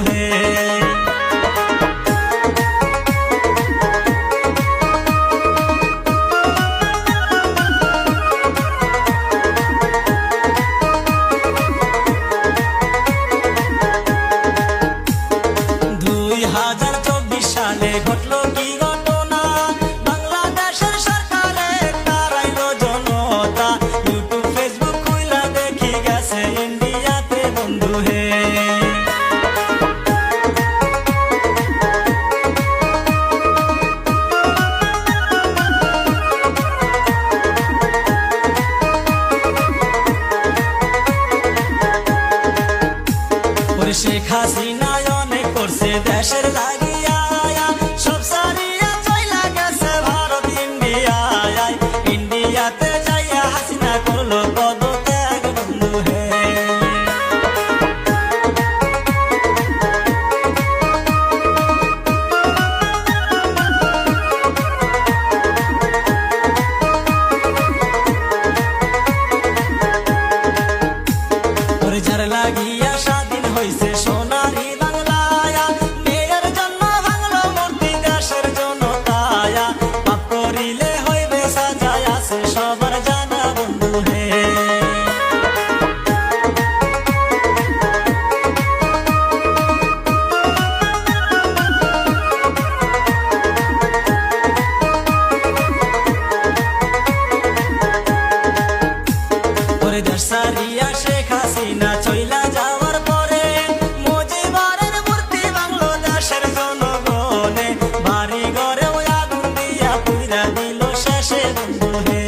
হে। সালে ঘটলো কি ঘটনা, বাংলাদেশের সরকারে তারাইলো জনতা, ইউটিউব ফেসবুক খুইলা দেখি গেছে ইন্ডিয়াতে বন্ধু হে। শেখ হাসিনা অনেক করছে দেশের লাগিয়া, সব সারিয়া চইলা গেছে ভারত ইন্ডিয়ায়, ইন্ডিয়াতে যাইয়া হাসিনা করলো পদত্যাগ বন্ধু হে। যার লাগিয়া স্বাধীন হইছে সোনারি বাংলায়, মেয়ের জন্য ভাঙলো মূর্তি দেশের জনতায়, পাপ করিলে হইবে সাজায় আছে সবার জানা বন্ধু হে। দেশ সারিয়া শেখ হাসিনা চইলা যাওয়ার পরে মুজিবের মূর্তি ভাঙলো দেশের জনগণে, বাড়ি ঘরে আগুন দিয়া পুইরা দিল শেষে বন্ধু হে।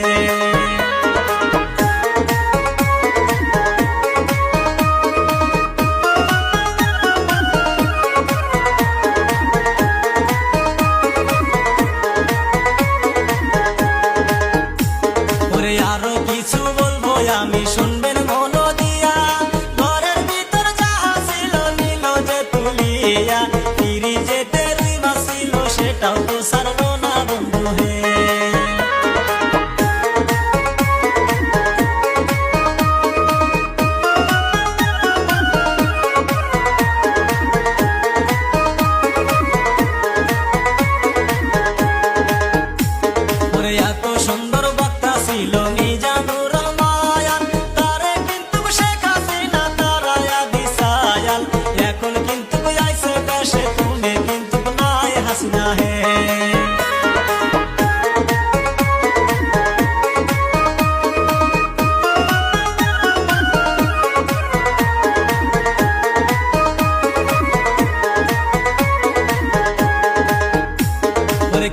আরো কিছু বলবো আমি, শুনবেন মন দিয়া, ঘরের ভিতর যাহা ছিল নিল যে তুলিয়া, ফিরি যেতে রুই মাছ ছিল সেটাও তো সারলো না বন্ধু হে। এত সুন্দর বক্তা ছিল মিজানুর রহমান, তারে কিন্তু শেখ হাসিনা তারায়া দিশায়াল, এখন কিন্তু আইছে দেশে তুমি কিন্তু নাই হাসিনা হে।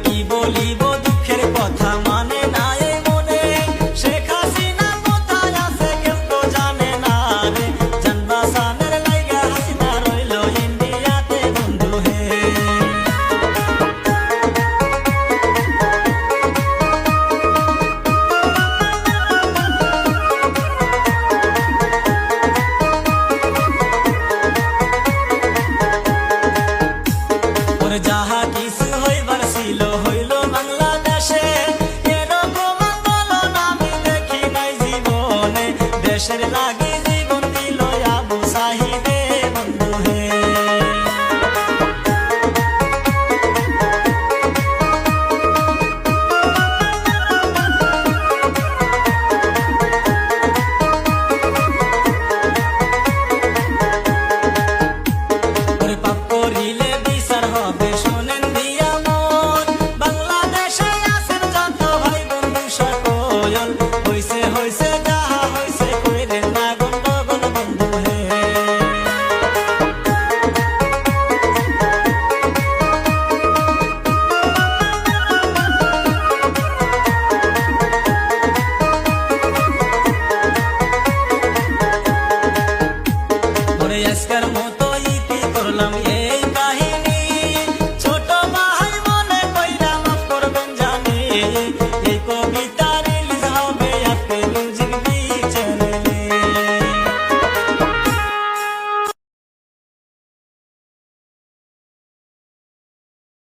কি বলিব দুঃখের কথা, মানে না এই মনে, শেখ হাসিনা কোথায় আছে কেউ তো জানে না রে, জানবাসানের লাইগা হাসিনা রইল ইন্ডিয়াতে বন্ধু হে। যাহা কিছু হইবার ছিল হইল বাংলাদেশে, এরকম আন্দোলন আমি দেখি নাই জীবনে, দেশের লাগি জীবন দিল আবু সাহিদে বন্ধু হে। পাপ করিলে বিচার হবে শোনেন দিয়া মন, বাংলাদেশে আছেন যত ভাই বন্ধু সকল, হইছে হইছে যাহা হইছে কইরেন না গন্ডগোল বন্ধু হে। আজকের মতো ইতি করলাম।